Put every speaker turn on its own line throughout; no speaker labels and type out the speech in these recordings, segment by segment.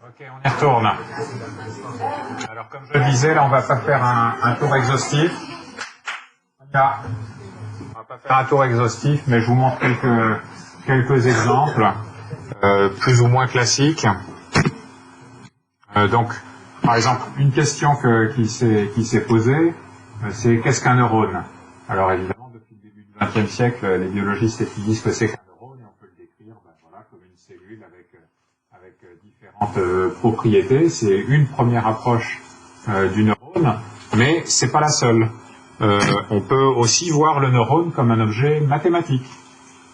Ok, on y retourne. Alors, comme je le disais, là, on va pas faire un tour exhaustif. Là, on va pas faire un tour exhaustif, mais je vous montre quelques exemples, plus ou moins classiques. Donc, par exemple, une question qui s'est posée, c'est qu'est-ce qu'un neurone? Alors, évidemment, depuis le début du XXe siècle, les biologistes étudient ce que c'est qu'un neurone, et on peut le décrire voilà, comme une cellule avec différentes propriétés. C'est une première approche du neurone, mais c'est pas la seule. On peut aussi voir le neurone comme un objet mathématique,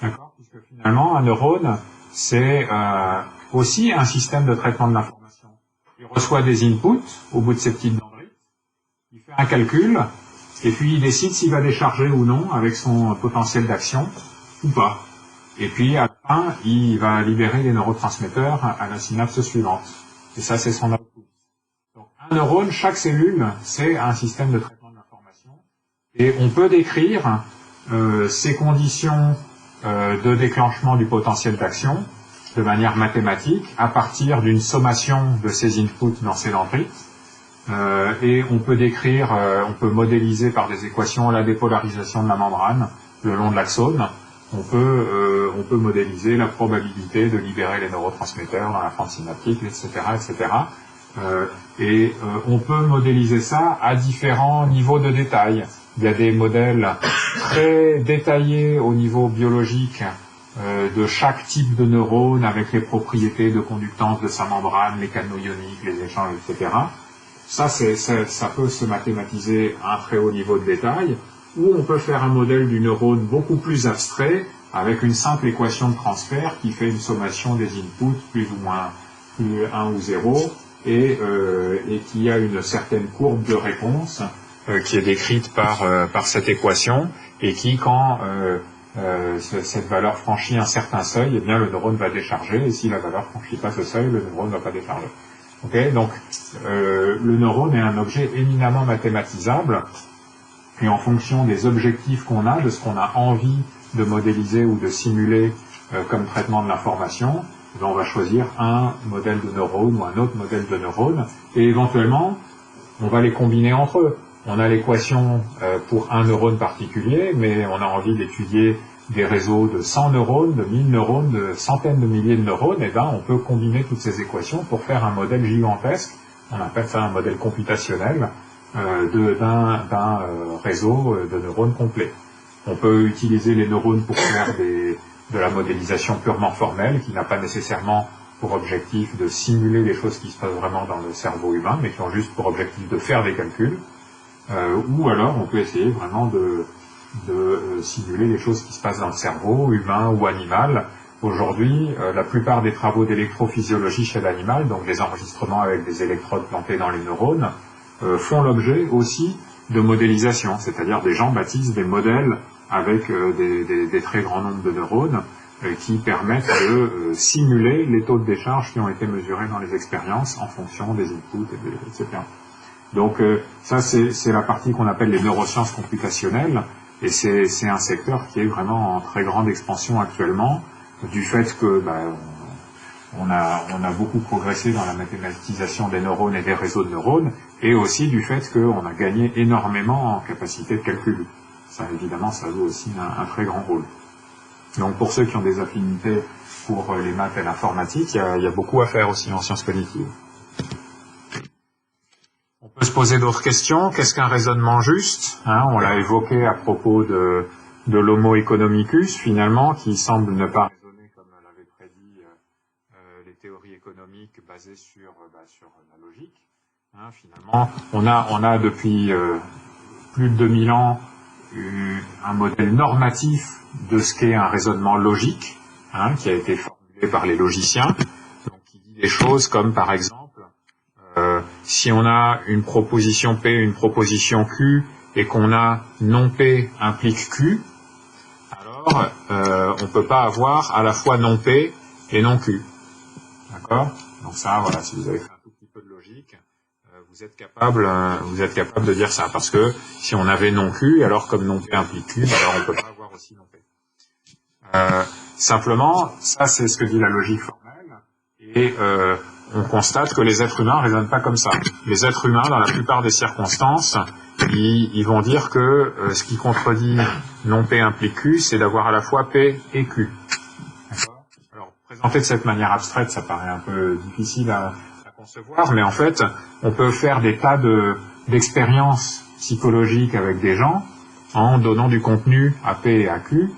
d'accord? Puisque finalement, un neurone, c'est aussi un système de traitement de l'information. Il reçoit des inputs au bout de ses petites dendrites, il fait un calcul, et puis il décide s'il va décharger ou non avec son potentiel d'action ou pas. Et puis, à la fin, il va libérer les neurotransmetteurs à la synapse suivante. Et ça, c'est son output. Donc, un neurone, chaque cellule, c'est un système de traitement de l'information. Et on peut décrire ces conditions de déclenchement du potentiel d'action de manière mathématique à partir d'une sommation de ces inputs dans ces dendrites. Et on peut décrire, on peut modéliser par des équations la dépolarisation de la membrane le long de l'axone. On peut modéliser la probabilité de libérer les neurotransmetteurs dans la fente synaptique, etc., etc. On peut modéliser ça à différents niveaux de détail. Il y a des modèles très détaillés au niveau biologique de chaque type de neurone avec les propriétés de conductance de sa membrane, les canaux ioniques, les échanges, etc. Ça peut se mathématiser à un très haut niveau de détail, ou on peut faire un modèle du neurone beaucoup plus abstrait avec une simple équation de transfert qui fait une sommation des inputs plus ou moins 1 ou 0 et qui a une certaine courbe de réponse qui est décrite par cette équation et qui, quand cette valeur franchit un certain seuil, eh bien le neurone va décharger, et si la valeur franchit pas ce seuil, le neurone ne va pas décharger. Okay, donc le neurone est un objet éminemment mathématisable, et en fonction des objectifs qu'on a, de ce qu'on a envie de modéliser ou de simuler comme traitement de l'information, on va choisir un modèle de neurone ou un autre modèle de neurone, et éventuellement, on va les combiner entre eux. On a l'équation pour un neurone particulier, mais on a envie d'étudier des réseaux de 100 neurones, de 1000 neurones, de centaines de milliers de neurones, et ben on peut combiner toutes ces équations pour faire un modèle gigantesque. On appelle ça un modèle computationnel d'un réseau de neurones complet. On peut utiliser les neurones pour faire de la modélisation purement formelle, qui n'a pas nécessairement pour objectif de simuler les choses qui se passent vraiment dans le cerveau humain, mais qui ont juste pour objectif de faire des calculs. Ou alors on peut essayer vraiment de simuler les choses qui se passent dans le cerveau, humain ou animal. Aujourd'hui, la plupart des travaux d'électrophysiologie chez l'animal, donc des enregistrements avec des électrodes plantées dans les neurones, font l'objet aussi de modélisation, c'est-à-dire des gens bâtissent des modèles avec des très grands nombres de neurones qui permettent de simuler les taux de décharge qui ont été mesurés dans les expériences en fonction des inputs, etc. Donc ça, c'est la partie qu'on appelle les neurosciences computationnelles, et c'est un secteur qui est vraiment en très grande expansion actuellement, du fait que on a beaucoup progressé dans la mathématisation des neurones et des réseaux de neurones, et aussi du fait qu'on a gagné énormément en capacité de calcul. Ça, évidemment, ça joue aussi un très grand rôle. Donc pour ceux qui ont des affinités pour les maths et l'informatique, il y a beaucoup à faire aussi en sciences cognitives. On peut se poser d'autres questions. Qu'est-ce qu'un raisonnement juste? On l'a évoqué à propos de l'homo economicus, finalement, qui semble ne pas raisonner comme l'avaient prédit les théories économiques basées sur la logique. Finalement, on a depuis plus de 2000 ans un modèle normatif de ce qu'est un raisonnement logique, qui a été formulé par les logiciens, donc qui dit des choses comme, par exemple, si on a une proposition P, une proposition Q, et qu'on a non P implique Q, alors on ne peut pas avoir à la fois non P et non Q. D'accord? Donc ça, voilà, si vous avez fait un tout petit peu de logique, vous êtes capable de dire ça, parce que si on avait non Q, alors comme non P implique Q, alors on ne peut pas avoir aussi non P. Simplement, ça c'est ce que dit la logique formelle, et on constate que les êtres humains raisonnent pas comme ça. Les êtres humains, dans la plupart des circonstances, ils vont dire que ce qui contredit non P implique Q, c'est d'avoir à la fois P et Q. D'accord ? Alors, présenter de cette manière abstraite, ça paraît un peu difficile à concevoir, mais en fait, on peut faire des tas d'expériences psychologiques avec des gens en donnant du contenu à P et à Q,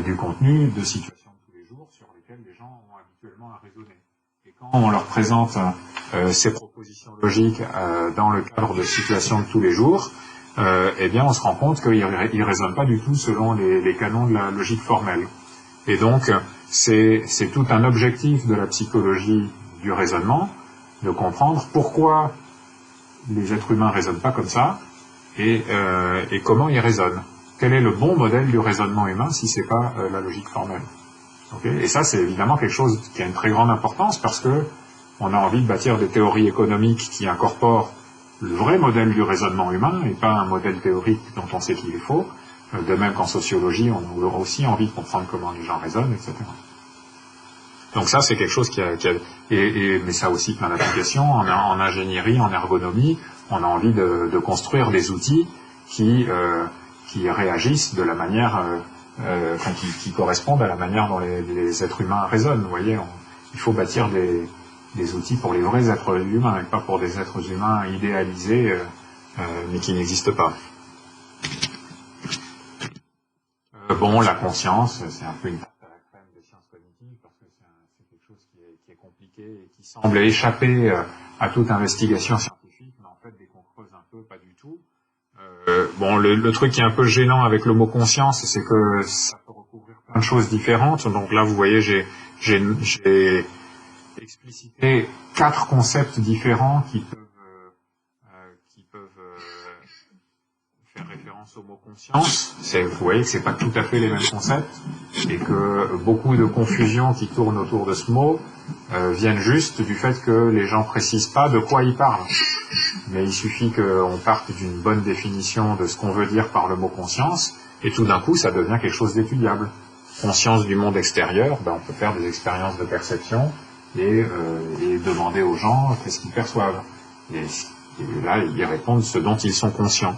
du contenu de situations de tous les jours sur lesquelles les gens ont habituellement à raisonner. Et quand on leur présente ces propositions logiques dans le cadre de situations de tous les jours, eh bien on se rend compte qu'ils ne raisonnent pas du tout selon les canons de la logique formelle. Et donc c'est tout un objectif de la psychologie du raisonnement, de comprendre pourquoi les êtres humains raisonnent pas comme ça, et comment ils raisonnent. Quel est le bon modèle du raisonnement humain si c'est pas la logique formelle. Okay, et ça, c'est évidemment quelque chose qui a une très grande importance parce que on a envie de bâtir des théories économiques qui incorporent le vrai modèle du raisonnement humain et pas un modèle théorique dont on sait qu'il est faux. De même qu'en sociologie, on a aussi envie de comprendre comment les gens raisonnent, etc. Donc ça, c'est quelque chose mais ça a aussi plein d'applications. En ingénierie, en ergonomie, on a envie de construire des outils qui réagissent de la manière... qui correspondent à la manière dont les êtres humains raisonnent. Vous voyez, il faut bâtir des outils pour les vrais êtres humains et pas pour des êtres humains idéalisés mais qui n'existent pas. Bon, la conscience, c'est un peu une tarte à la crème des sciences cognitives parce que c'est quelque chose qui est compliqué et qui semble échapper à toute investigation scientifique, mais en fait, dès qu'on creuse un peu, pas du tout. Bon, le truc qui est un peu gênant avec le mot conscience, c'est que ça peut recouvrir plein de choses différentes. Donc là, vous voyez, j'ai explicité 4 concepts différents qui peuvent faire référence au mot conscience. Vous voyez que c'est pas tout à fait les mêmes concepts et que beaucoup de confusions qui tournent autour de ce mot viennent juste du fait que les gens précisent pas de quoi ils parlent. Mais il suffit qu'on parte d'une bonne définition de ce qu'on veut dire par le mot conscience, et tout d'un coup, ça devient quelque chose d'étudiable. Conscience du monde extérieur, on peut faire des expériences de perception et demander aux gens qu'est-ce qu'ils perçoivent. Et là, ils répondent ce dont ils sont conscients.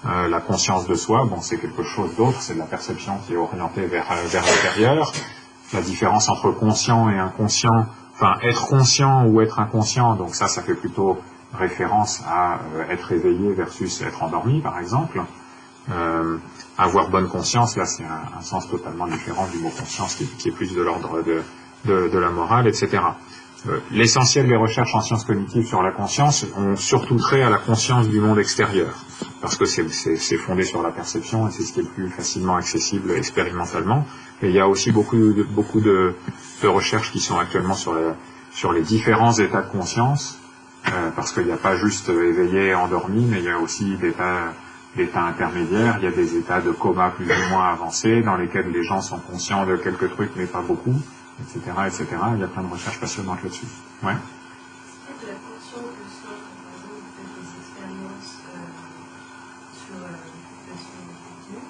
La conscience de soi, c'est quelque chose d'autre, c'est de la perception qui est orientée vers l'intérieur. La différence entre conscient et inconscient, être conscient ou être inconscient, donc ça fait plutôt référence à être éveillé versus être endormi, par exemple. Avoir bonne conscience, là, c'est un sens totalement différent du mot conscience, qui est plus de l'ordre de la morale, etc. L'essentiel des recherches en sciences cognitives sur la conscience ont surtout trait à la conscience du monde extérieur, parce que c'est fondé sur la perception et c'est ce qui est le plus facilement accessible expérimentalement. Et il y a aussi beaucoup de recherches qui sont actuellement sur les différents états de conscience, parce qu'il n'y a pas juste éveillé et endormi, mais il y a aussi des états intermédiaires, il y a des états de coma plus ou moins avancés, dans lesquels les gens sont conscients de quelques trucs, mais pas beaucoup, etc., etc. Il y a plein de recherches passionnantes là-dessus. Ouais.
De la conscience de soi, par exemple, vous faites des expériences sur les populations individuelles.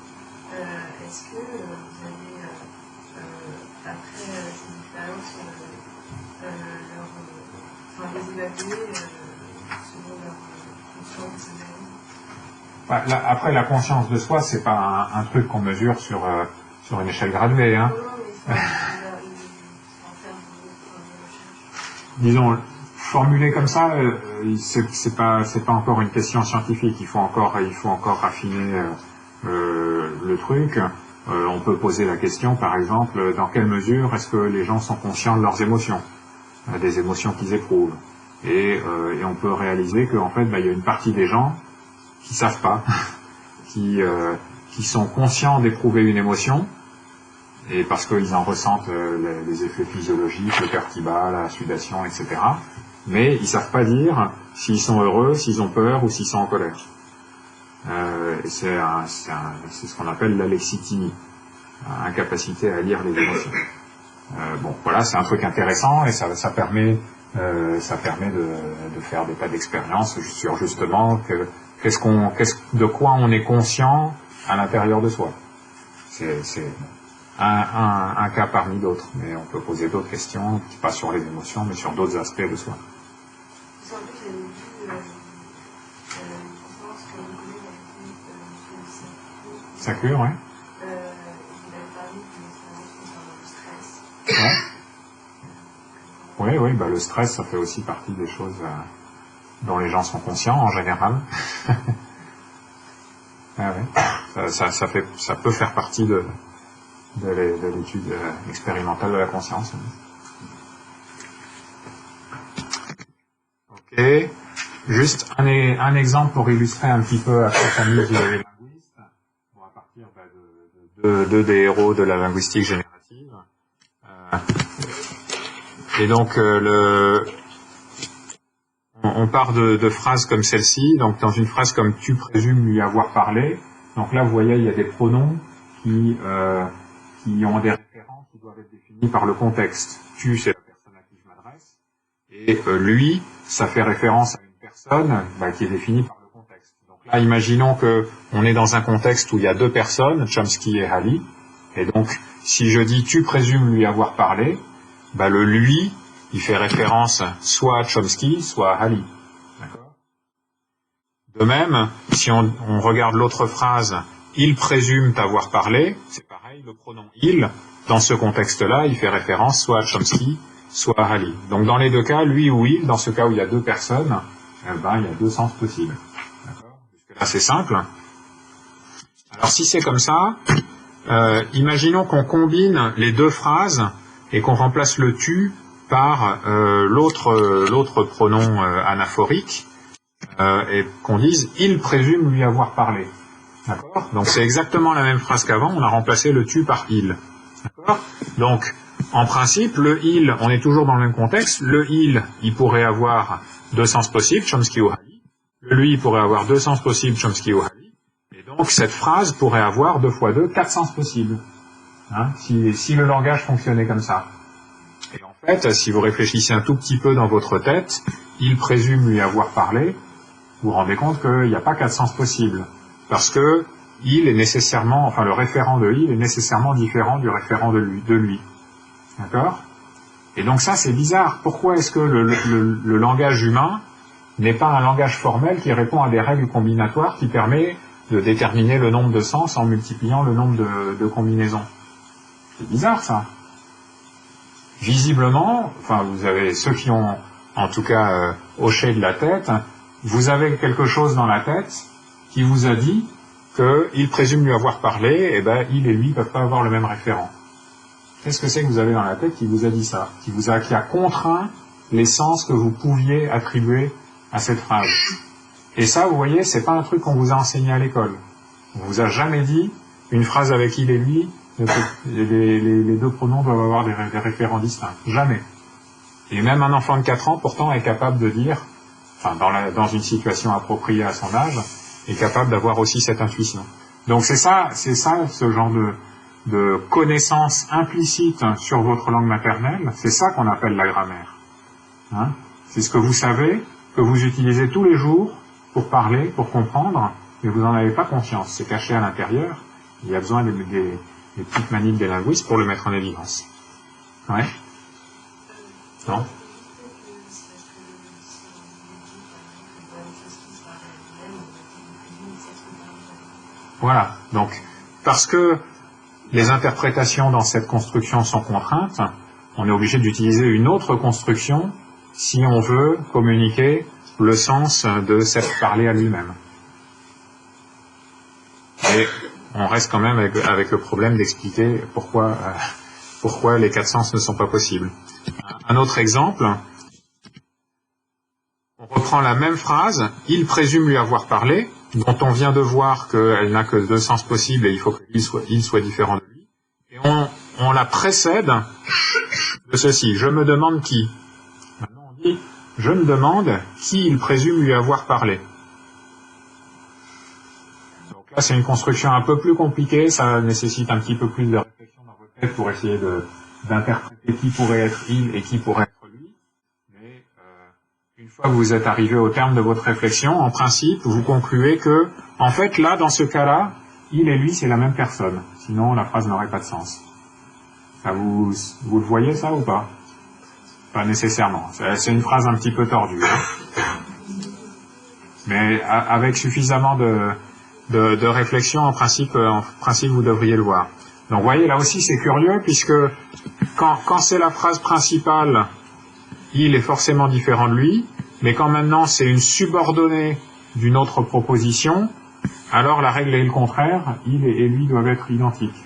Est-ce que vous avez, après ces expériences, les évaluer selon leur conscience de
Là, après, la conscience de soi, c'est pas un truc qu'on mesure sur une échelle graduée. Hein. Disons, formulé comme ça, c'est pas encore une question scientifique. Il faut encore raffiner le truc. On peut poser la question, par exemple, dans quelle mesure est-ce que les gens sont conscients de leurs émotions, des émotions qu'ils éprouvent. Et on peut réaliser qu'en fait, il y a une partie des gens qui savent pas, qui sont conscients d'éprouver une émotion, et parce qu'ils en ressentent les effets physiologiques, le cœur qui bat, la sudation, etc. Mais ils savent pas dire s'ils sont heureux, s'ils ont peur ou s'ils sont en colère. C'est ce qu'on appelle l'alexithymie, incapacité à lire les émotions. Voilà, c'est un truc intéressant et ça permet de faire des tas d'expériences sur justement de quoi on est conscient à l'intérieur de soi. C'est un cas parmi d'autres, mais on peut poser d'autres questions, pas sur les émotions, mais sur d'autres aspects de soi.
que mon collègue avait fait sur
Ça cure, ouais.
il avait parlé d'une expérience concernant le stress.
Ouais. Oui, bah, le stress, ça fait aussi partie des choses dont les gens sont conscients en général. Ah ouais. Ça peut faire partie de l'étude expérimentale de la conscience. Ok. Juste un exemple pour illustrer un petit peu à quoi s'amusent les linguistes. Bon, à partir de des héros de la linguistique générative. Et donc on part de phrases comme celle-ci. Donc dans une phrase comme tu présumes lui avoir parlé. Donc là vous voyez il y a des pronoms qui ont des références qui doivent être définies par le contexte. Tu c'est la personne à qui je m'adresse. Et lui ça fait référence à une personne qui est définie par le contexte. Donc là imaginons que on est dans un contexte où il y a deux personnes, Chomsky et Halley. Et donc si je dis tu présumes lui avoir parlé, le lui il fait référence soit à Chomsky, soit à Halley. D'accord ? De même, si on regarde l'autre phrase, il présume t'avoir parlé, c'est pareil, le pronom il, dans ce contexte-là, il fait référence soit à Chomsky, soit à Halley. Donc dans les deux cas, lui ou il, dans ce cas où il y a deux personnes, il y a deux sens possibles. D'accord ? Jusque-là, c'est simple. Alors si c'est comme ça, imaginons qu'on combine les deux phrases et qu'on remplace le tu par l'autre pronom anaphorique et qu'on dise « il présume lui avoir parlé ». D'accord ? Donc c'est exactement la même phrase qu'avant, on a remplacé le tu par « il ». D'accord ? Donc, en principe, le « il », on est toujours dans le même contexte, le « il », il pourrait avoir deux sens possibles, Chomsky ou Halley, le « lui » pourrait avoir deux sens possibles, Chomsky ou Halley, et donc cette phrase pourrait avoir 2 fois 2, 4 sens possibles, si le langage fonctionnait comme ça. Et en fait, si vous réfléchissez un tout petit peu dans votre tête, il présume lui avoir parlé, vous vous rendez compte qu'il n'y a pas 4 sens possibles. Parce que il est nécessairement, enfin le référent de il est nécessairement différent du référent de lui. D'accord ? Et donc ça c'est bizarre. Pourquoi est-ce que le langage humain n'est pas un langage formel qui répond à des règles combinatoires qui permet de déterminer le nombre de sens en multipliant le nombre de combinaisons ? C'est bizarre ça. Visiblement, enfin vous avez ceux qui ont en tout cas hoché de la tête, vous avez quelque chose dans la tête qui vous a dit qu'il présume lui avoir parlé, et il et lui ne peuvent pas avoir le même référent. Qu'est-ce que c'est que vous avez dans la tête qui vous a dit ça, qui a contraint les sens que vous pouviez attribuer à cette phrase? Et ça, vous voyez, c'est pas un truc qu'on vous a enseigné à l'école. On vous a jamais dit une phrase avec il et lui, les deux pronoms doivent avoir des référents distincts. Jamais. Et même un enfant de 4 ans, pourtant, est capable de dire, dans une situation appropriée à son âge, est capable d'avoir aussi cette intuition. Donc c'est ça, ce genre de connaissance implicite sur votre langue maternelle, c'est ça qu'on appelle la grammaire. C'est ce que vous savez, que vous utilisez tous les jours pour parler, pour comprendre, mais vous n'en avez pas conscience. C'est caché à l'intérieur. Il y a besoin des petites manips des linguistes pour le mettre en évidence. Ouais ? Non ? Voilà. Donc, parce que les interprétations dans cette construction sont contraintes, on est obligé d'utiliser une autre construction si on veut communiquer le sens de s'être parlé à lui-même. Et on reste quand même avec le problème d'expliquer pourquoi les 4 sens ne sont pas possibles. Un autre exemple, on reprend la même phrase, il présume lui avoir parlé, dont on vient de voir qu'elle n'a que 2 sens possibles et il faut qu'il soit différent de lui. Et on la précède de ceci, je me demande qui. Maintenant on dit, je me demande qui il présume lui avoir parlé. Donc là c'est une construction un peu plus compliquée, ça nécessite un petit peu plus de réflexion dans votre tête pour essayer d'interpréter qui pourrait être il et qui pourrait être lui. Mais une fois que vous êtes arrivé au terme de votre réflexion, en principe, vous concluez que, en fait, là, dans ce cas-là, il et lui, c'est la même personne. Sinon, la phrase n'aurait pas de sens. Ça, vous le voyez, ça, ou pas? Pas nécessairement. C'est une phrase un petit peu tordue. Mais avec suffisamment de réflexion, en principe, vous devriez le voir. Donc, vous voyez, là aussi, c'est curieux, puisque quand c'est la phrase principale, il est forcément différent de lui, mais quand maintenant c'est une subordonnée d'une autre proposition, alors la règle est le contraire, il et lui doivent être identiques.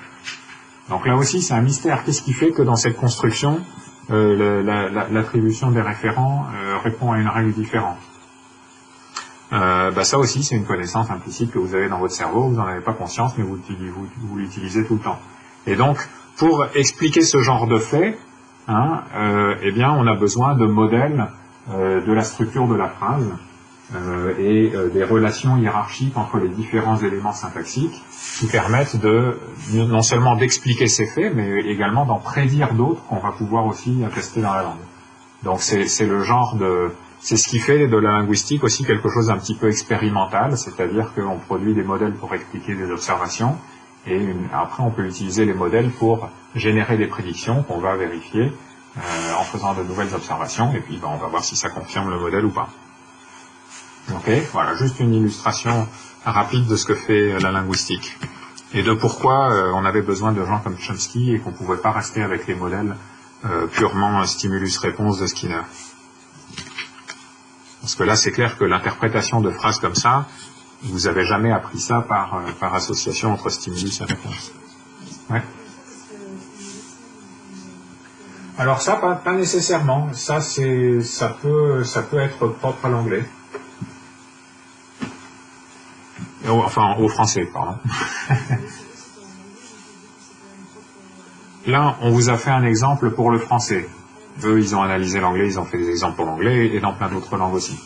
Donc là aussi, c'est un mystère. Qu'est-ce qui fait que dans cette construction, l'attribution des référents répond à une règle différente? Ça aussi, c'est une connaissance implicite que vous avez dans votre cerveau, vous n'en avez pas conscience, mais vous l'utilisez tout le temps. Et donc, pour expliquer ce genre de fait, eh bien, on a besoin de modèles de la structure de la phrase et des relations hiérarchiques entre les différents éléments syntaxiques qui permettent non seulement d'expliquer ces faits, mais également d'en prédire d'autres qu'on va pouvoir aussi attester dans la langue. Donc, c'est le genre c'est ce qui fait de la linguistique aussi quelque chose d'un petit peu expérimental, c'est-à-dire qu'on produit des modèles pour expliquer des observations, et après on peut utiliser les modèles pour générer des prédictions qu'on va vérifier en faisant de nouvelles observations, et puis on va voir si ça confirme le modèle ou pas. Ok, voilà, juste une illustration rapide de ce que fait la linguistique, et de pourquoi on avait besoin de gens comme Chomsky et qu'on ne pouvait pas rester avec les modèles purement stimulus-réponse de Skinner. Parce que là, c'est clair que l'interprétation de phrases comme ça, vous avez jamais appris ça par association entre stimulus et réponse. Ouais. Alors ça, pas nécessairement. Ça peut être propre à l'anglais. Enfin, au français, pardon. Là, on vous a fait un exemple pour le français. Eux, ils ont analysé l'anglais, ils ont fait des exemples pour l'anglais et dans plein d'autres langues aussi.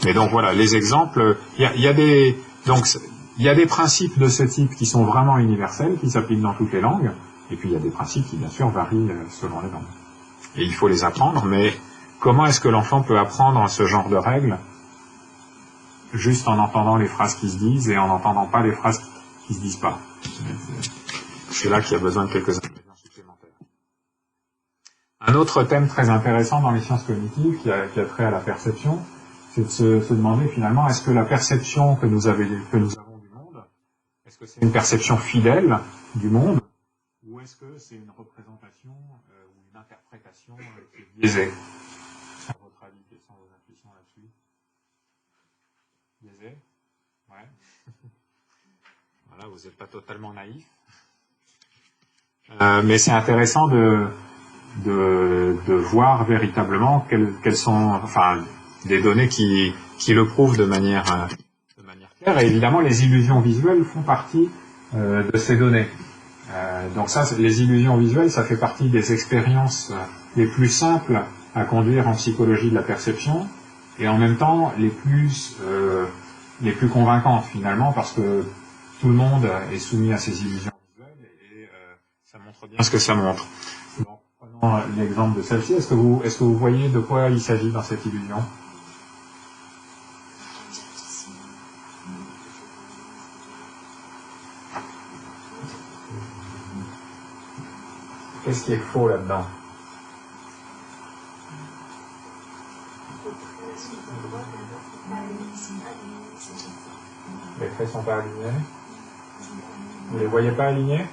Et donc voilà, les exemples, il y a des principes de ce type qui sont vraiment universels, qui s'appliquent dans toutes les langues, et puis il y a des principes qui bien sûr varient selon les langues. Et il faut les apprendre, mais comment est-ce que l'enfant peut apprendre ce genre de règles juste en entendant les phrases qui se disent et en n'entendant pas les phrases qui se disent pas? C'est là qu'il y a besoin de quelques ingrédients supplémentaires. Un autre thème très intéressant dans les sciences cognitives qui a trait à la perception, c'est de se demander finalement, est-ce que la perception que nous avons du monde, est-ce que c'est une perception fidèle du monde, ou est-ce que c'est une représentation ou une interprétation qui est biaisée? À votre avis, quelles sont vos intuitions là-dessus? Biaisée? Ouais. Voilà, vous n'êtes pas totalement naïf. Mais c'est intéressant de voir véritablement quelles sont, des données qui le prouvent de manière claire. Et évidemment, les illusions visuelles font partie de ces données. Donc ça, les illusions visuelles, ça fait partie des expériences les plus simples à conduire en psychologie de la perception, et en même temps les plus convaincantes finalement, parce que tout le monde est soumis à ces illusions visuelles, et ça montre bien ce que ça montre. Donc, prenons l'exemple de celle-ci. Est-ce que vous voyez de quoi il s'agit dans cette illusion? Qu'est-ce qui est faux là-dedans? Les traits ne sont pas alignés. Vous ne les voyez pas alignés?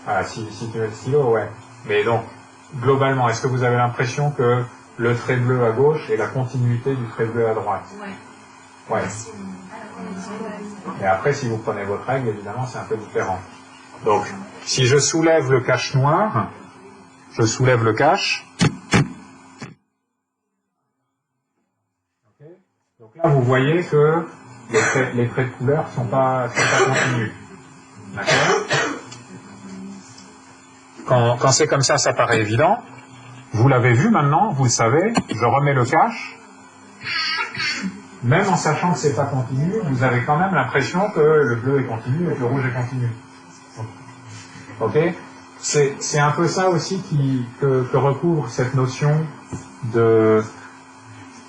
Ah, si tu mets le stylo, ouais. Mais donc, globalement, est-ce que vous avez l'impression que le trait bleu à gauche est la continuité du trait bleu à droite? Ouais. Et après, si vous prenez votre règle, évidemment, c'est un peu différent. Donc, si je soulève le cache noir, je soulève le cache. Okay. Donc là, vous voyez que les traits de couleur sont pas continus. D'accord? Quand c'est comme ça paraît évident. Vous l'avez vu maintenant, vous le savez, je remets le cache. Même en sachant que c'est pas continu, vous avez quand même l'impression que le bleu est continu et que le rouge est continu. Ok? C'est un peu ça aussi que recouvre cette notion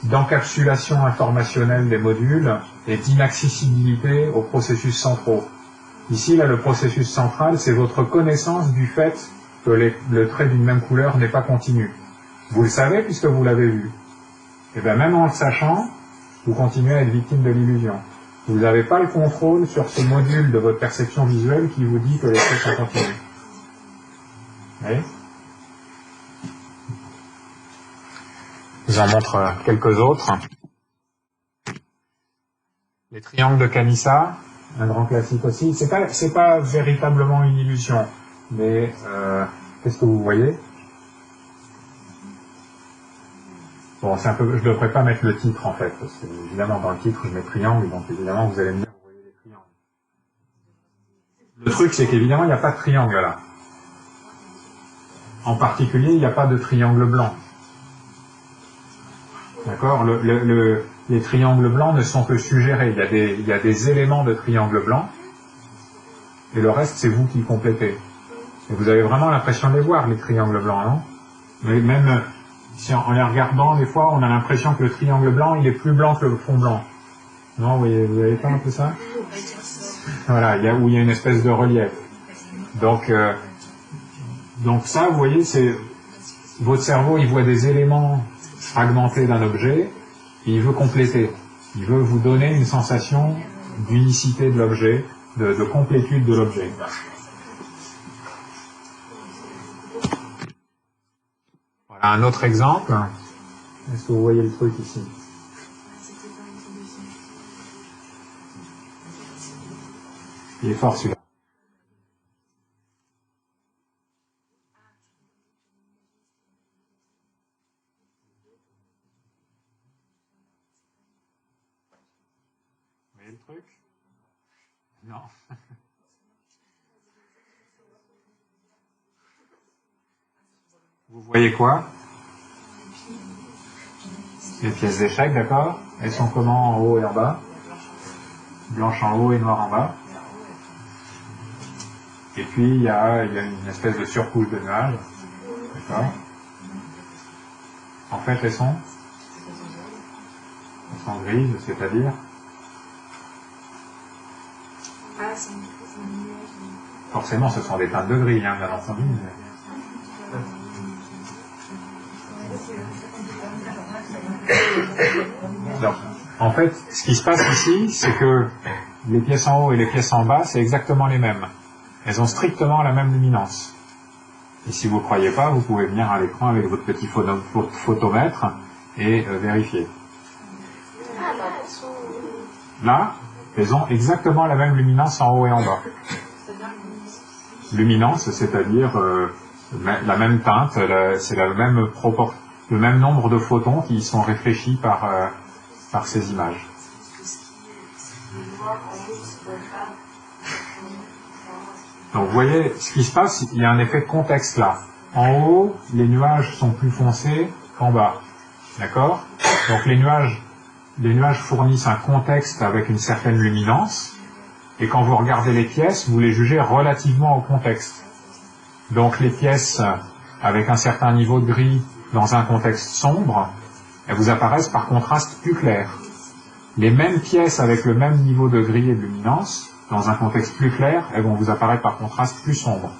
d'encapsulation informationnelle des modules et d'inaccessibilité aux processus centraux. Ici, là, le processus central, c'est votre connaissance du fait que le trait d'une même couleur n'est pas continu. Vous le savez puisque vous l'avez vu. Et bien même en le sachant, vous continuez à être victime de l'illusion. Vous n'avez pas le contrôle sur ce module de votre perception visuelle qui vous dit que les faits sont continus. Vous voyez ? Je vous en montre quelques autres. Les triangles de Kanissa, un grand classique aussi. C'est pas véritablement une illusion, mais qu'est-ce que vous voyez ? Bon, c'est un peu. Je devrais pas mettre le titre en fait, parce que évidemment dans le titre je mets triangle, donc évidemment vous allez me dire vous voyez les triangles. Le truc c'est qu'évidemment il n'y a pas de triangle là. En particulier, il n'y a pas de triangle blanc. D'accord ? Les triangles blancs ne sont que suggérés. Il y a des éléments de triangle blanc, et le reste, c'est vous qui le complétez. Et vous avez vraiment l'impression de les voir, les triangles blancs, non ? Mais même si en les regardant, des fois, on a l'impression que le triangle blanc, il est plus blanc que le fond blanc. Non, vous avez pas un peu ça ? Voilà, où il y a une espèce de relief. Donc ça, vous voyez, c'est votre cerveau, il voit des éléments fragmentés d'un objet, et il veut compléter. Il veut vous donner une sensation d'unicité de l'objet, de complétude de l'objet. Voilà un autre exemple. Est-ce que vous voyez le truc ici ? Il est fort celui-là. Vous voyez le truc ? Non. Vous voyez quoi ? Les pièces d'échecs, d'accord ? Elles sont comment en haut et en bas ? Blanche en haut et noire en bas. Et puis il y a une espèce de surcouche de nuages. D'accord ? En fait, elles sont grises, c'est-à-dire forcément, ce sont des teintes de gris, hein, bien entendu. Donc, en fait, ce qui se passe ici, c'est que les pièces en haut et les pièces en bas, c'est exactement les mêmes. Elles ont strictement la même luminance. Et si vous ne croyez pas, vous pouvez venir à l'écran avec votre petit photomètre et vérifier. Là, elles ont exactement la même luminance en haut et en bas. Luminance, c'est-à-dire la même teinte, c'est le même nombre de photons qui sont réfléchis par ces images. Donc vous voyez, ce qui se passe, il y a un effet de contexte là. En haut, les nuages sont plus foncés qu'en bas. D'accord ? Donc les nuages fournissent un contexte avec une certaine luminance, et quand vous regardez les pièces, vous les jugez relativement au contexte. Donc les pièces avec un certain niveau de gris dans un contexte sombre, elles vous apparaissent par contraste plus clair. Les mêmes pièces avec le même niveau de gris et de luminance, dans un contexte plus clair, elles vont vous apparaître par contraste plus sombre.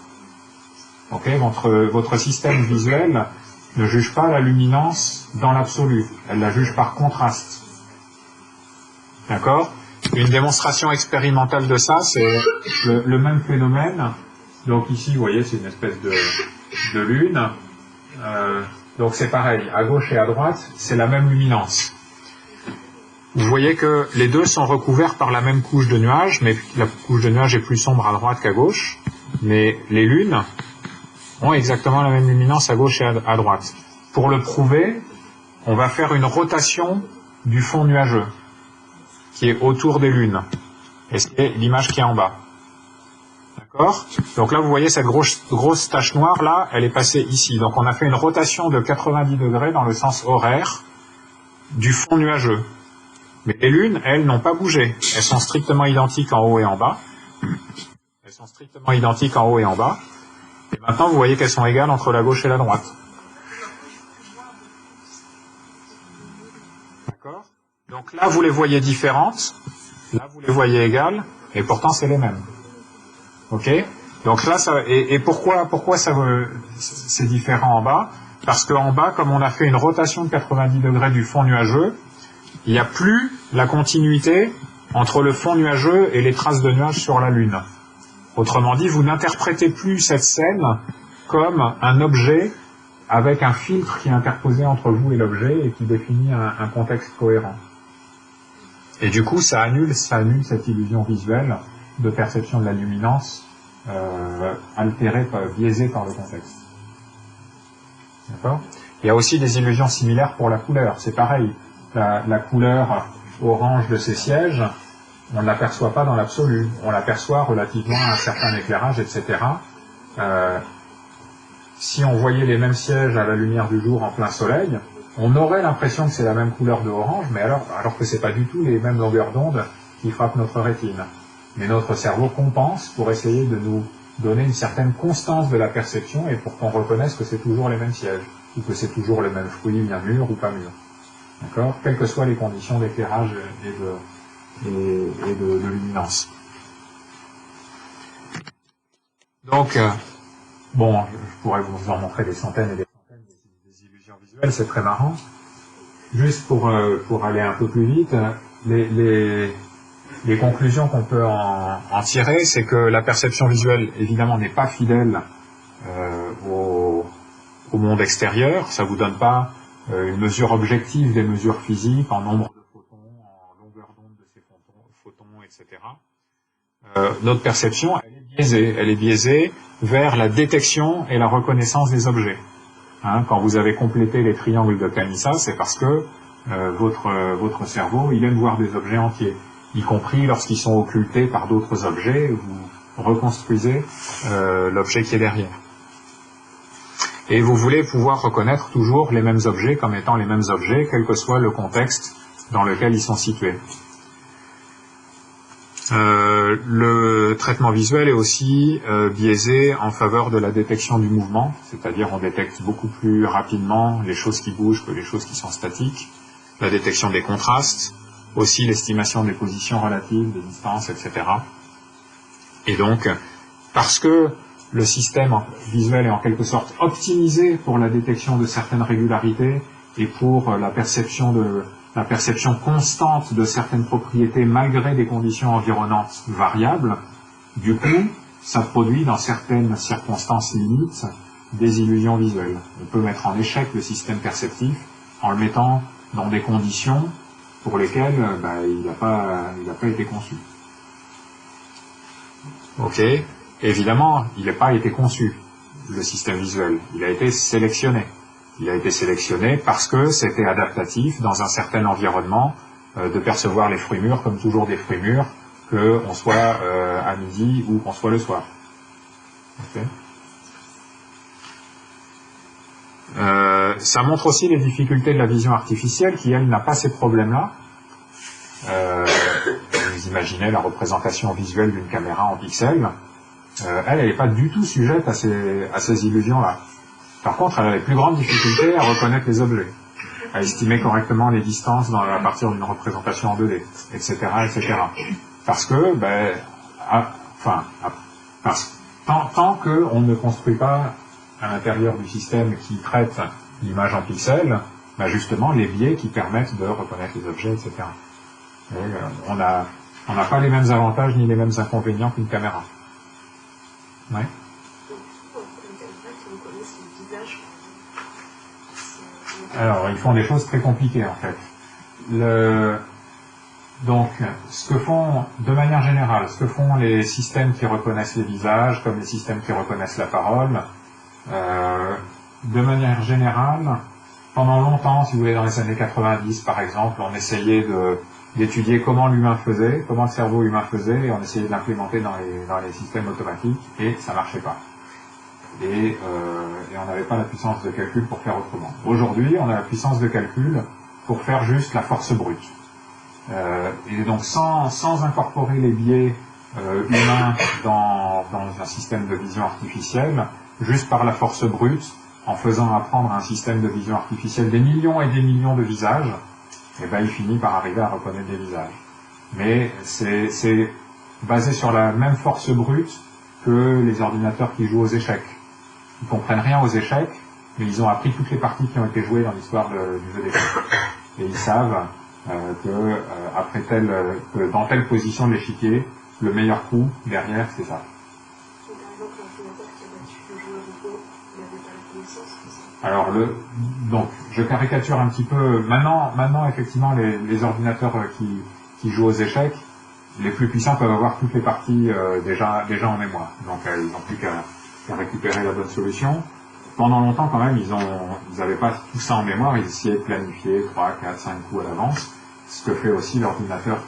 Ok, votre système visuel ne juge pas la luminance dans l'absolu, elle la juge par contraste. D'accord ? Une démonstration expérimentale de ça, c'est le même phénomène. Donc ici, vous voyez, c'est une espèce de lune. Donc c'est pareil, à gauche et à droite, c'est la même luminance. Vous voyez que les deux sont recouverts par la même couche de nuages, mais la couche de nuages est plus sombre à droite qu'à gauche. Mais les lunes ont exactement la même luminance à gauche et à droite. Pour le prouver, on va faire une rotation du fond nuageux, qui est autour des lunes. Et c'est l'image qui est en bas. D'accord ? Donc là, vous voyez cette grosse tache noire, là, elle est passée ici. Donc on a fait une rotation de 90 degrés dans le sens horaire du fond nuageux. Mais les lunes, elles, n'ont pas bougé. Elles sont strictement identiques en haut et en bas. Elles sont strictement identiques en haut et en bas. Et maintenant, vous voyez qu'elles sont égales entre la gauche et la droite. D'accord ? Donc là, vous les voyez différentes. Là, vous les voyez égales. Et pourtant, c'est les mêmes. Ok ? Donc là, et pourquoi c'est différent en bas ? parce qu'en bas, comme on a fait une rotation de 90 degrés du fond nuageux, il n'y a plus la continuité entre le fond nuageux et les traces de nuages sur la Lune. Autrement dit, vous n'interprétez plus cette scène comme un objet avec un filtre qui est interposé entre vous et l'objet et qui définit un contexte cohérent. Et du coup, ça annule cette illusion visuelle de perception de la luminance altérée, biaisée par le contexte. D'accord ? Il y a aussi des illusions similaires pour la couleur. C'est pareil. La couleur orange de ces sièges, on ne l'aperçoit pas dans l'absolu. On l'aperçoit relativement à un certain éclairage, etc. Si on voyait les mêmes sièges à la lumière du jour en plein soleil, on aurait l'impression que c'est la même couleur de orange, mais alors que c'est pas du tout les mêmes longueurs d'onde qui frappent notre rétine. Mais notre cerveau compense pour essayer de nous donner une certaine constance de la perception et pour qu'on reconnaisse que c'est toujours les mêmes sièges, ou que c'est toujours le même fruit bien mûr ou pas mûr. D'accord ? Quelles que soient les conditions d'éclairage et de luminance. Donc, bon, je pourrais vous en montrer des centaines et des centaines des illusions visuelles, c'est très marrant. Juste pour aller un peu plus vite, les conclusions qu'on peut en tirer, c'est que la perception visuelle, évidemment, n'est pas fidèle au monde extérieur. Ça vous donne pas une mesure objective des mesures physiques en nombre de photons, en longueur d'onde de ces photons, etc. Notre perception, elle est biaisée. Elle est biaisée vers la détection et la reconnaissance des objets. Quand vous avez complété les triangles de Canissa, c'est parce que votre cerveau, il aime voir des objets entiers, y compris lorsqu'ils sont occultés par d'autres objets, vous reconstruisez l'objet qui est derrière. Et vous voulez pouvoir reconnaître toujours les mêmes objets comme étant les mêmes objets, quel que soit le contexte dans lequel ils sont situés. Le traitement visuel est aussi biaisé en faveur de la détection du mouvement, c'est-à-dire on détecte beaucoup plus rapidement les choses qui bougent que les choses qui sont statiques, la détection des contrastes, aussi l'estimation des positions relatives, des distances, etc. Et donc, parce que le système visuel est en quelque sorte optimisé pour la détection de certaines régularités et pour la perception constante de certaines propriétés malgré des conditions environnantes variables, du coup, ça produit dans certaines circonstances limites des illusions visuelles. On peut mettre en échec le système perceptif en le mettant dans des conditions pour lesquelles il n'a pas été conçu. Ok. Évidemment, il n'a pas été conçu, le système visuel. Il a été sélectionné. Il a été sélectionné parce que c'était adaptatif dans un certain environnement de percevoir les fruits mûrs comme toujours des fruits mûrs, qu'on soit à midi ou qu'on soit le soir. Okay. Ça montre aussi les difficultés de la vision artificielle qui, elle, n'a pas ces problèmes-là. Vous imaginez la représentation visuelle d'une caméra en pixels. Elle n'est pas du tout sujette à ces illusions-là. Par contre, elle a les plus grandes difficultés à reconnaître les objets, à estimer correctement les distances à partir d'une représentation en 2D, etc., etc. Parce que, tant qu'on ne construit pas à l'intérieur du système qui traite l'image en pixels, justement, les biais qui permettent de reconnaître les objets, etc. Et, on n'a pas les mêmes avantages ni les mêmes inconvénients qu'une caméra. Ouais. Alors, ils font des choses très compliquées, en fait. Donc, ce que font, de manière générale, ce que font les systèmes qui reconnaissent les visages, comme les systèmes qui reconnaissent la parole, de manière générale, pendant longtemps, si vous voulez, dans les années 90, par exemple, on essayait d'étudier comment l'humain faisait, comment le cerveau humain faisait, et on essayait de l'implémenter dans les systèmes automatiques, et ça marchait pas. Et on n'avait pas la puissance de calcul pour faire autrement. Aujourd'hui, on a la puissance de calcul pour faire juste la force brute. Et donc, sans incorporer les biais humains dans un système de vision artificielle, juste par la force brute, en faisant apprendre à un système de vision artificielle des millions et des millions de visages, il finit par arriver à reconnaître des visages. Mais c'est basé sur la même force brute que les ordinateurs qui jouent aux échecs. Ils comprennent rien aux échecs, mais ils ont appris toutes les parties qui ont été jouées dans l'histoire du jeu d'échecs. Et ils savent que dans telle position de l'échiquier, le meilleur coup derrière, c'est ça. Alors donc je caricature un petit peu. Maintenant effectivement les ordinateurs qui jouent aux échecs, les plus puissants peuvent avoir toutes les parties déjà en mémoire. Donc ils n'ont plus qu'à récupérer la bonne solution. Pendant longtemps quand même, ils n'avaient pas tout ça en mémoire, ils essayaient de planifier 3, 4, 5 coups à l'avance. Ce que fait aussi l'ordinateur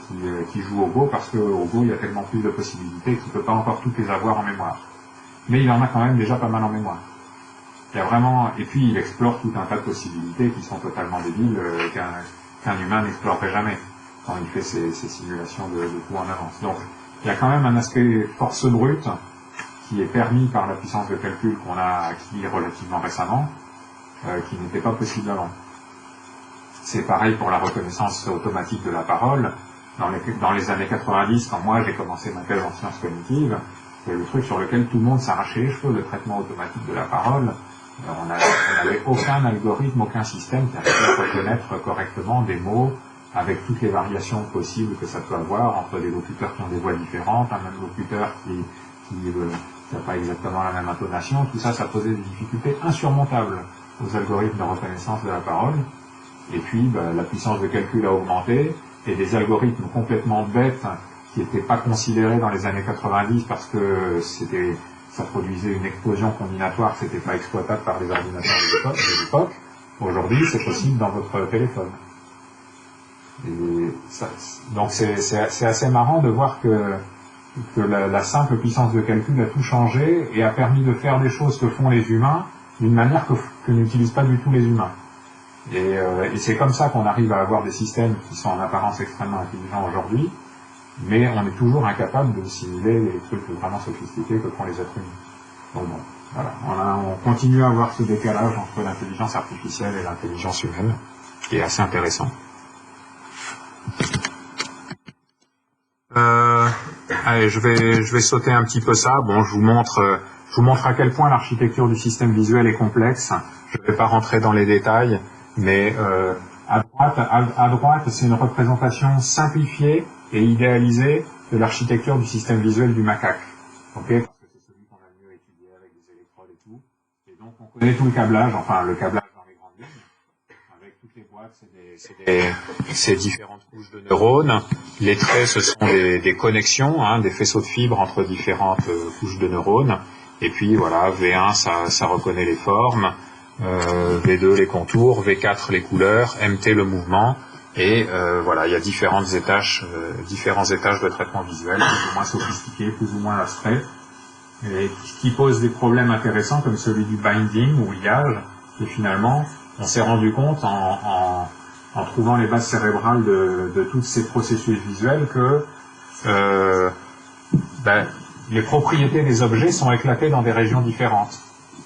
qui joue au Go, parce qu'au Go il y a tellement plus de possibilités qu'il ne peut pas encore toutes les avoir en mémoire. Mais il en a quand même déjà pas mal en mémoire. Il y a vraiment, et puis il explore tout un tas de possibilités qui sont totalement débiles, qu'un humain n'explorerait jamais quand il fait ses simulations de coups en avance. Donc il y a quand même un aspect force brute qui est permis par la puissance de calcul qu'on a acquis relativement récemment, qui n'était pas possible avant. C'est pareil pour la reconnaissance automatique de la parole. Dans les années 90, quand moi j'ai commencé ma thèse en sciences cognitives, c'est le truc sur lequel tout le monde s'arrachait les cheveux, le traitement automatique de la parole. On n'avait aucun algorithme, aucun système qui arrivait à reconnaître correctement des mots avec toutes les variations possibles que ça peut avoir entre des locuteurs qui ont des voix différentes, un même locuteur qui n'a pas exactement la même intonation. Tout ça, ça posait des difficultés insurmontables aux algorithmes de reconnaissance de la parole. Et puis, la puissance de calcul a augmenté, et des algorithmes complètement bêtes qui n'étaient pas considérés dans les années 90 parce que ça produisait une explosion combinatoire, c'était pas exploitable par les ordinateurs de l'époque. Aujourd'hui, c'est possible dans votre téléphone. Et ça, donc c'est assez marrant de voir que la simple puissance de calcul a tout changé et a permis de faire des choses que font les humains d'une manière que n'utilisent pas du tout les humains. Et c'est comme ça qu'on arrive à avoir des systèmes qui sont en apparence extrêmement intelligents aujourd'hui, mais on est toujours incapable de simuler les trucs vraiment sophistiqués que font les êtres humains. Donc bon, voilà, on continue à avoir ce décalage entre l'intelligence artificielle et l'intelligence humaine, qui est assez intéressant. Allez, je vais sauter un petit peu ça. Bon, je vous montre à quel point l'architecture du système visuel est complexe. Je ne vais pas rentrer dans les détails, mais à droite, c'est une représentation simplifiée et idéalisée de l'architecture du système visuel du macaque. Okay, parce que c'est celui qu'on a mieux étudié avec des électrodes et tout. Et donc on connaît tout le câblage, enfin le câblage dans les grandes lignes. Avec toutes les boîtes, c'est différentes couches de neurones. Les traits, ce sont des connexions, des faisceaux de fibres entre différentes couches de neurones. Et puis voilà, V1, ça reconnaît les formes, V2 les contours, V4 les couleurs, MT le mouvement. Et voilà, il y a différents étages de traitement visuel, plus ou moins sophistiqués, plus ou moins abstraits, et qui posent des problèmes intéressants comme celui du binding ou liage. Et finalement, on s'est rendu compte en trouvant les bases cérébrales de tous ces processus visuels que les propriétés des objets sont éclatées dans des régions différentes.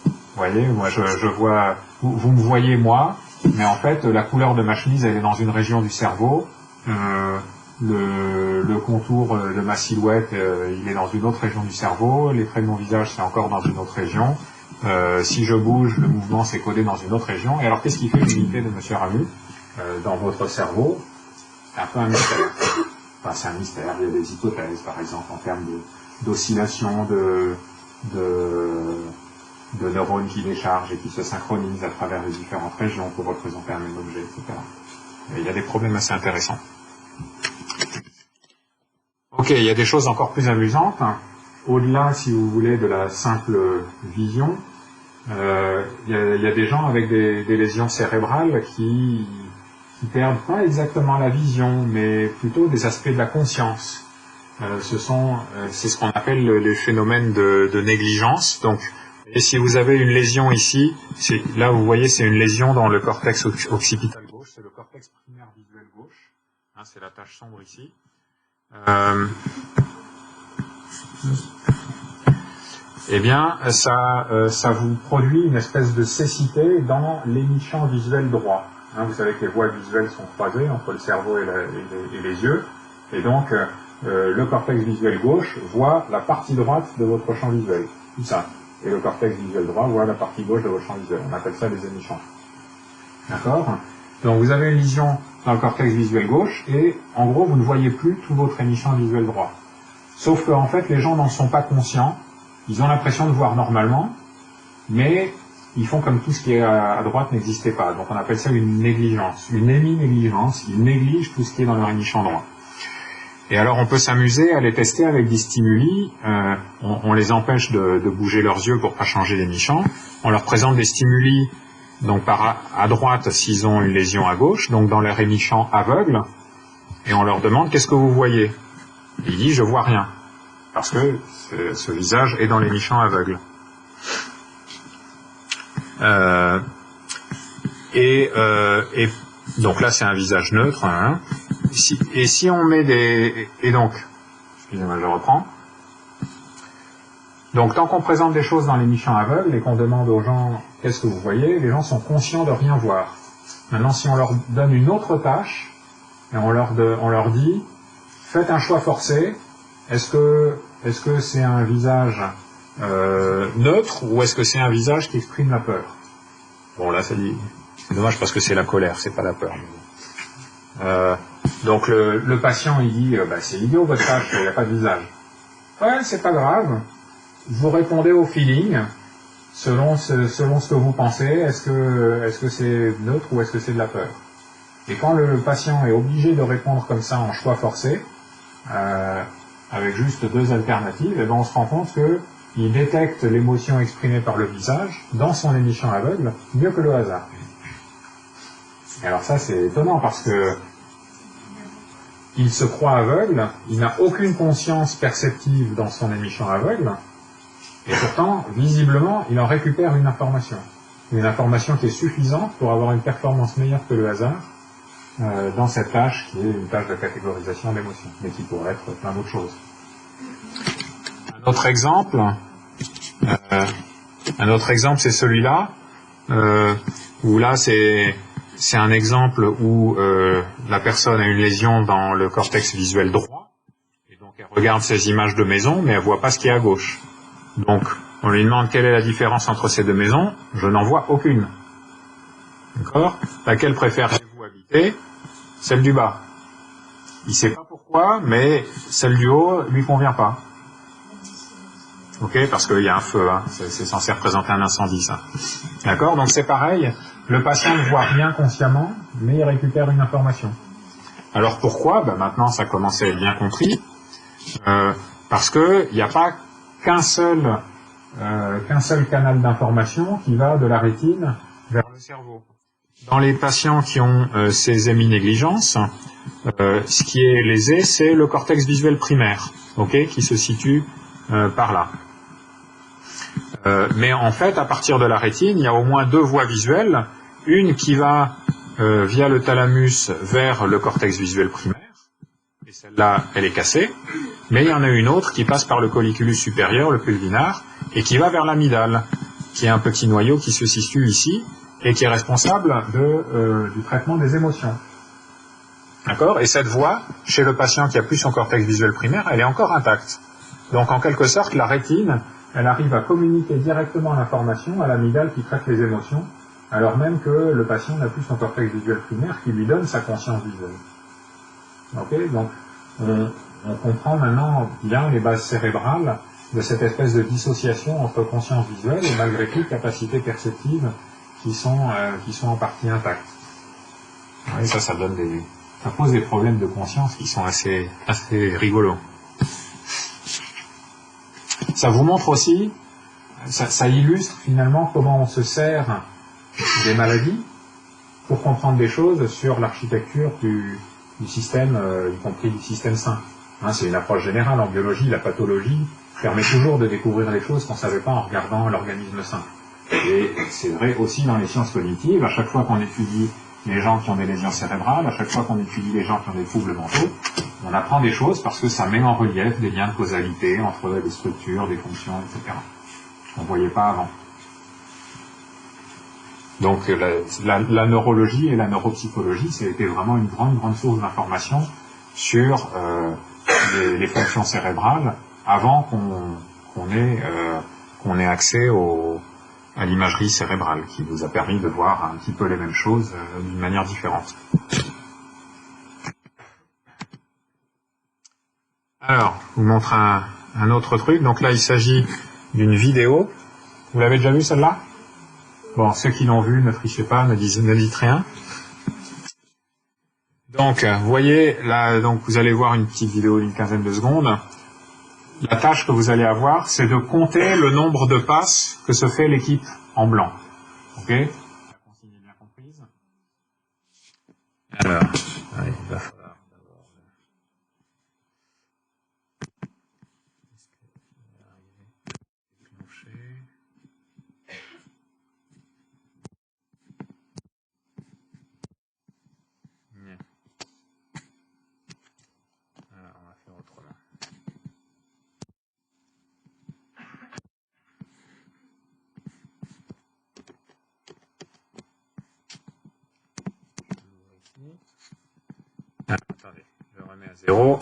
Vous voyez, moi je vois, vous me voyez moi, mais en fait la couleur de ma chemise elle est dans une région du cerveau, le contour de ma silhouette il est dans une autre région du cerveau, les traits de mon visage c'est encore dans une autre région. Si je bouge, le mouvement s'est codé dans une autre région. Et alors, qu'est-ce qui fait l'unité de M. Ramu dans votre cerveau? C'est un peu un mystère. Enfin, c'est un mystère. Il y a des hypothèses, par exemple, en termes d'oscillation de neurones qui déchargent et qui se synchronisent à travers les différentes régions pour représenter un même objet, etc. Et il y a des problèmes assez intéressants. Ok, il y a des choses encore plus amusantes. Au-delà, si vous voulez, de la simple vision, il y a des gens avec des lésions cérébrales qui perdent pas exactement la vision, mais plutôt des aspects de la conscience. C'est ce qu'on appelle les phénomènes de négligence. Donc, et si vous avez une lésion ici, là vous voyez c'est une lésion dans le cortex occipital gauche, c'est le cortex primaire visuel gauche. C'est la tache sombre ici. Eh bien, ça vous produit une espèce de cécité dans l'hémichamp visuel droit. Vous savez que les voies visuelles sont croisées entre le cerveau et les yeux, et donc le cortex visuel gauche voit la partie droite de votre champ visuel. Tout ça. et le cortex visuel droit voit la partie gauche de votre champ visuel. On appelle ça les émissions. D'accord? Donc vous avez une lésion dans le cortex visuel gauche, et en gros, vous ne voyez plus tout votre émission visuel droit. Sauf qu'en fait, les gens n'en sont pas conscients. Ils ont l'impression de voir normalement, mais ils font comme tout ce qui est à droite n'existait pas. Donc on appelle ça une négligence, une héminégligence. Ils négligent tout ce qui est dans leur hémichon droit. Et alors on peut s'amuser à les tester avec des stimuli. On les empêche de bouger leurs yeux pour pas changer l'émichon. On leur présente des stimuli donc à droite s'ils ont une lésion à gauche, donc dans leur hémichon aveugle, et on leur demande qu'est-ce que vous voyez. Il dit je vois rien, parce que ce visage est dans l'émichon aveugle. Et donc là c'est un visage neutre, hein. Et si on met donc excusez-moi, je reprends. Donc tant qu'on présente des choses dans l'émichon aveugle et qu'on demande aux gens qu'est-ce que vous voyez, les gens sont conscients de rien voir. Maintenant si on leur donne une autre tâche et on leur dit faites un choix forcé, est-ce que c'est un visage neutre ou est-ce que c'est un visage qui exprime la peur? Bon là c'est dommage parce que c'est la colère, c'est pas la peur. Donc le patient il dit c'est idiot votre tâche, il n'y a pas de visage. Ouais, c'est pas grave. Vous répondez au feeling selon ce que vous pensez. Est-ce que c'est neutre ou est-ce que c'est de la peur? Et quand le patient est obligé de répondre comme ça en choix forcé, avec juste deux alternatives, et ben on se rend compte qu'il détecte l'émotion exprimée par le visage dans son émichon aveugle mieux que le hasard. Et alors ça c'est étonnant parce que il se croit aveugle, il n'a aucune conscience perceptive dans son émichon aveugle, et pourtant, visiblement, il en récupère une information qui est suffisante pour avoir une performance meilleure que le hasard dans cette tâche qui est une tâche de catégorisation d'émotions, mais qui pourrait être plein d'autres choses. Un autre exemple, c'est celui-là, où là c'est un exemple où la personne a une lésion dans le cortex visuel droit, et donc elle regarde ces images de maison, mais elle voit pas ce qu'il y a à gauche. Donc, on lui demande quelle est la différence entre ces deux maisons. Je n'en vois aucune. D'accord? Laquelle préférez-vous habiter? Celle du bas. Il sait pas pourquoi, mais celle du haut lui convient pas. Ok? Parce qu'il y a un feu, hein. C'est censé représenter un incendie, ça. D'accord? Donc c'est pareil. Le patient ne voit rien consciemment, mais il récupère une information. Alors pourquoi? Maintenant, ça commence à être bien compris. Parce que il n'y a pas qu'un seul canal d'information qui va de la rétine vers le cerveau. Dans les patients qui ont ces héminégligences, ce qui est lésé, c'est le cortex visuel primaire, qui se situe par là. Mais en fait, à partir de la rétine, il y a au moins deux voies visuelles, une qui va via le thalamus vers le cortex visuel primaire, et celle-là, elle est cassée. Mais il y en a une autre qui passe par le colliculus supérieur, le pulvinar, et qui va vers l'amygdale, qui est un petit noyau qui se situe ici, et qui est responsable du traitement des émotions. D'accord? Et cette voie, chez le patient qui a plus son cortex visuel primaire, elle est encore intacte. Donc en quelque sorte, la rétine, elle arrive à communiquer directement l'information à l'amygdale qui traite les émotions, alors même que le patient n'a plus son cortex visuel primaire qui lui donne sa conscience visuelle. Ok? Donc, on comprend maintenant bien les bases cérébrales de cette espèce de dissociation entre conscience visuelle et malgré tout capacités perceptives qui sont en partie intactes. Et ça pose des problèmes de conscience qui sont assez rigolos. Ça vous montre aussi, ça illustre finalement comment on se sert des maladies pour comprendre des choses sur l'architecture du système, y compris du système sain. C'est une approche générale en biologie, la pathologie permet toujours de découvrir des choses qu'on ne savait pas en regardant l'organisme sain. Et c'est vrai aussi dans les sciences cognitives, à chaque fois qu'on étudie les gens qui ont des lésions cérébrales, à chaque fois qu'on étudie les gens qui ont des troubles mentaux, on apprend des choses parce que ça met en relief des liens de causalité entre des structures, des fonctions, etc. qu'on ne voyait pas avant. Donc la neurologie et la neuropsychologie, ça a été vraiment une grande source d'information sur les fonctions cérébrales avant qu'on qu'on ait accès à l'imagerie cérébrale, qui vous a permis de voir un petit peu les mêmes choses d'une manière différente. Alors, je vous montre un autre truc. Donc là, il s'agit d'une vidéo. Vous l'avez déjà vue, celle-là? Bon, ceux qui l'ont vue, ne trichez pas, ne dites rien. Donc, vous voyez, là, donc vous allez voir une petite vidéo d'une quinzaine de secondes. La tâche que vous allez avoir, c'est de compter le nombre de passes que se fait l'équipe en blanc. Ok? La consigne est bien comprise. Alors, allez, il va falloir d'abord... Est-ce que je vais arriver à déclencher? Bien. Alors, on va faire autrement. Ah, attendez, je remets à 0.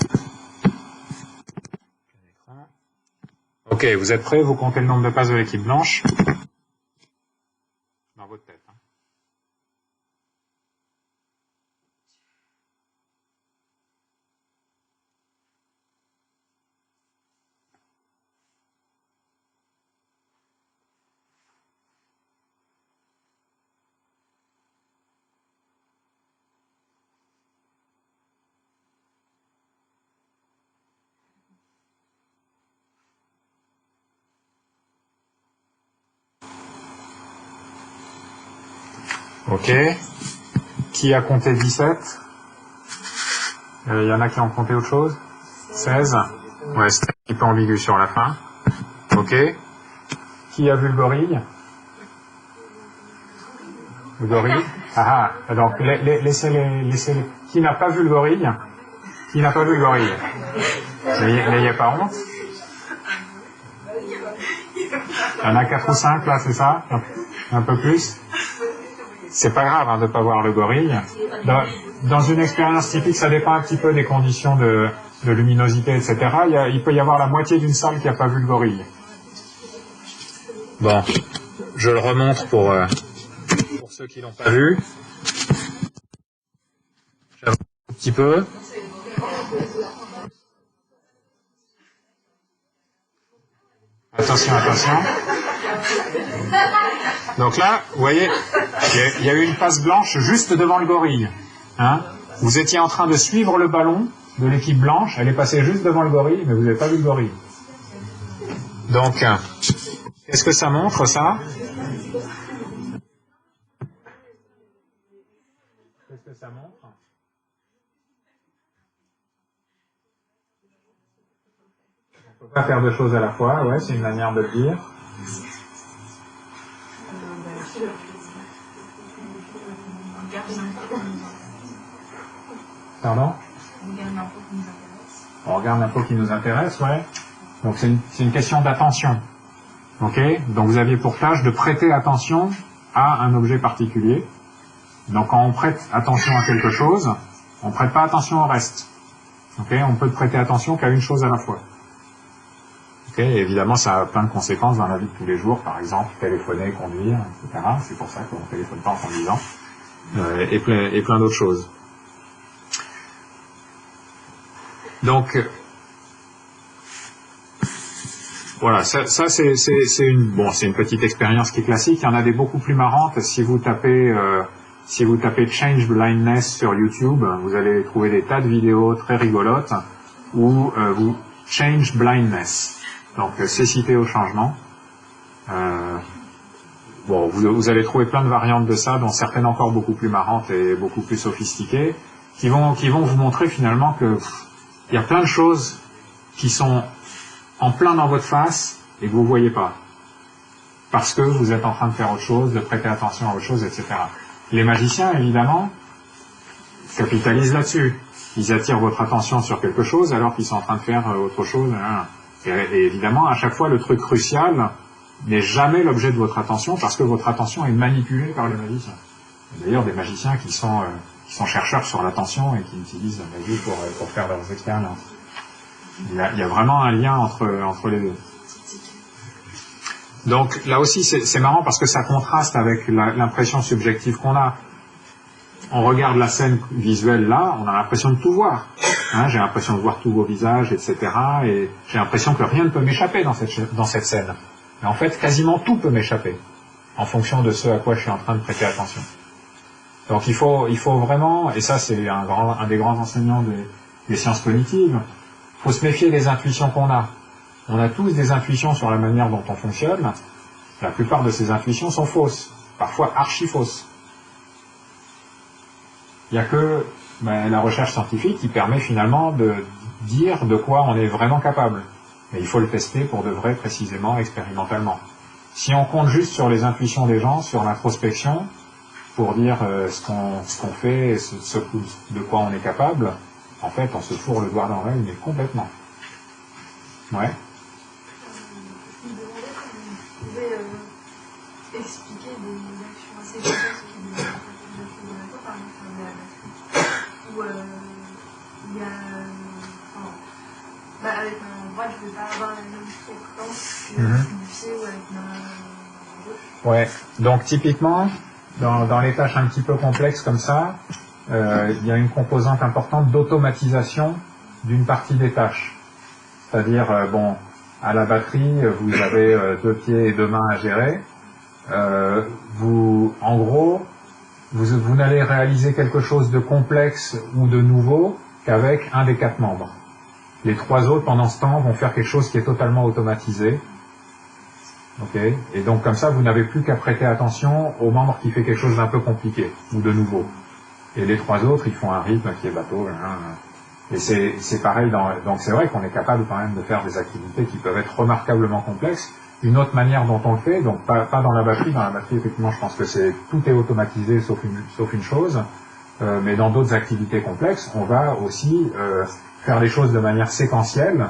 Ok, vous êtes prêts? Vous comptez le nombre de passes de l'équipe blanche dans votre tête. Hein. Ok. Qui a compté 17? Il y en a qui ont compté autre chose? 16? Ouais, c'était un petit peu ambigu sur la fin. Ok. Qui a vu le gorille? Le gorille? Ah ah, donc laissez-les. Qui n'a pas vu le gorille? Qui n'a pas vu le gorille? N'ayez pas honte. Il y en a 4 ou 5 là, c'est ça? Un peu plus? C'est pas grave hein, de ne pas voir le gorille. Dans une expérience typique, ça dépend un petit peu des conditions de luminosité, etc. Il peut y avoir la moitié d'une salle qui n'a pas vu le gorille. Bon, je le remonte pour ceux qui l'ont pas vu. J'avance un petit peu. Attention, attention. Donc là, vous voyez, il y a eu une passe blanche juste devant le gorille. Hein? Vous étiez en train de suivre le ballon de l'équipe blanche, elle est passée juste devant le gorille, mais vous n'avez pas vu le gorille. Donc, qu'est-ce que ça montre, ça? Qu'est-ce que ça montre? On ne peut pas faire deux choses à la fois, ouais, c'est une manière de le dire. Pardon? On regarde l'info qui nous intéresse, ouais. Donc c'est une question d'attention. Ok? Donc vous aviez pour tâche de prêter attention à un objet particulier. Donc quand on prête attention à quelque chose, on ne prête pas attention au reste. Ok? On peut prêter attention qu'à une chose à la fois. Ok? Et évidemment, ça a plein de conséquences dans la vie de tous les jours. Par exemple, téléphoner, conduire, etc. C'est pour ça qu'on ne téléphone pas en conduisant. Et plein d'autres choses. Donc, voilà, ça c'est une petite expérience qui est classique. Il y en a des beaucoup plus marrantes. Si vous tapez Change Blindness sur YouTube, vous allez trouver des tas de vidéos très rigolotes où vous Change Blindness. Donc cécité au changement. Bon, vous allez trouver plein de variantes de ça, dont certaines encore beaucoup plus marrantes et beaucoup plus sophistiquées, qui vont vous montrer finalement que il y a plein de choses qui sont en plein dans votre face et que vous ne voyez pas. Parce que vous êtes en train de faire autre chose, de prêter attention à autre chose, etc. Les magiciens, évidemment, capitalisent là-dessus. Ils attirent votre attention sur quelque chose alors qu'ils sont en train de faire autre chose. Et évidemment, à chaque fois, le truc crucial n'est jamais l'objet de votre attention parce que votre attention est manipulée par les magiciens. D'ailleurs, des magiciens qui sont chercheurs sur l'attention et qui utilisent la magie pour faire leurs expériences. Il y a vraiment un lien entre les deux. Donc là aussi, c'est marrant parce que ça contraste avec l'impression subjective qu'on a. On regarde la scène visuelle là, on a l'impression de tout voir. Hein, j'ai l'impression de voir tous vos visages, etc. Et j'ai l'impression que rien ne peut m'échapper dans cette scène. Mais en fait, quasiment tout peut m'échapper, en fonction de ce à quoi je suis en train de prêter attention. Donc il faut vraiment, et ça c'est un des grands enseignants des sciences cognitives, il faut se méfier des intuitions qu'on a. On a tous des intuitions sur la manière dont on fonctionne. La plupart de ces intuitions sont fausses, parfois archi-fausses. Il n'y a que la recherche scientifique qui permet finalement de dire de quoi on est vraiment capable. Mais il faut le tester pour de vrai, précisément, expérimentalement. Si on compte juste sur les intuitions des gens, sur l'introspection, pour dire ce qu'on fait, de quoi on est capable, en fait, on se fourre le doigt dans l'œil, mais complètement. Ouais.
Je me demandais si vous pouvez expliquer des actions assez complexes qui vous ont fait dans la peau, par exemple la batterie, où il y a... avec un droit, je ne vais pas avoir la même fréquence que du pied ou avec ma gauche.
Ouais, donc typiquement, dans les tâches un petit peu complexes comme ça, il y a une composante importante d'automatisation d'une partie des tâches. C'est-à-dire, à la batterie, vous avez 2 pieds et 2 mains à gérer. En gros, vous n'allez réaliser quelque chose de complexe ou de nouveau qu'avec un des 4 membres. Les 3 autres, pendant ce temps, vont faire quelque chose qui est totalement automatisé. Okay. Et donc, comme ça, vous n'avez plus qu'à prêter attention au membre qui fait quelque chose d'un peu compliqué ou de nouveau. Et les 3 autres, ils font un rythme qui est bateau. Et c'est pareil. Donc, c'est vrai qu'on est capable quand même de faire des activités qui peuvent être remarquablement complexes. Une autre manière dont on le fait, donc pas dans la batterie. Dans la batterie, effectivement, je pense que tout est automatisé sauf une chose. Mais dans d'autres activités complexes, on va aussi faire les choses de manière séquentielle,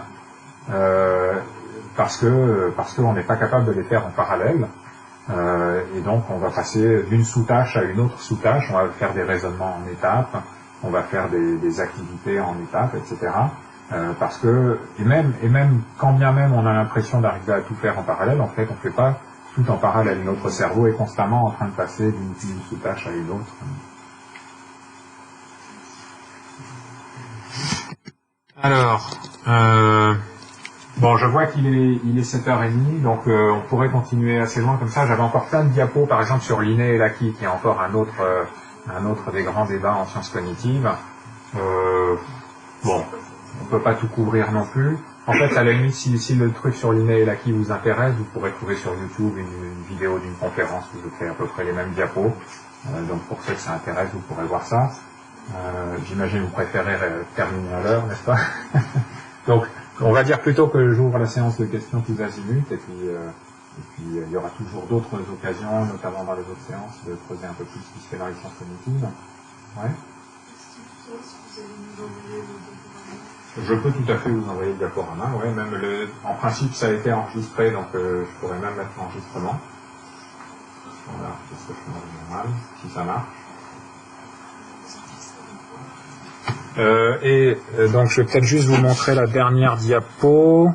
parce qu'on n'est pas capable de les faire en parallèle. Et donc, on va passer d'une sous-tâche à une autre sous-tâche. On va faire des raisonnements en étapes. On va faire des activités en étapes, etc. Parce que, et même quand bien même on a l'impression d'arriver à tout faire en parallèle, en fait, on ne fait pas tout en parallèle. Notre cerveau est constamment en train de passer d'une sous-tâche à une autre. Alors, je vois qu'il est 7h30, donc on pourrait continuer assez loin comme ça. J'avais encore plein de diapos, par exemple, sur l'inné et l'acquis, qui est encore un autre des grands débats en sciences cognitives. On peut pas tout couvrir non plus. En fait, à la limite, si le truc sur l'inné et l'acquis vous intéresse, vous pourrez trouver sur YouTube une vidéo d'une conférence où je fais à peu près les mêmes diapos. Donc pour ceux que ça intéresse, vous pourrez voir ça. J'imagine vous préférez terminer à l'heure, n'est-ce pas? Donc, on va dire plutôt que j'ouvre la séance de questions tous azimuts, et puis il y aura toujours d'autres occasions, notamment dans les autres séances, de creuser un peu plus ce qui se fait dans les sciences cognitives. Ouais. Je peux tout à fait vous envoyer le diaporama, ouais, même en principe ça a été enregistré, donc je pourrais même mettre l'enregistrement. Voilà, c'est ce que je fais en général, si ça marche. Donc je vais peut-être juste vous montrer la dernière diapo.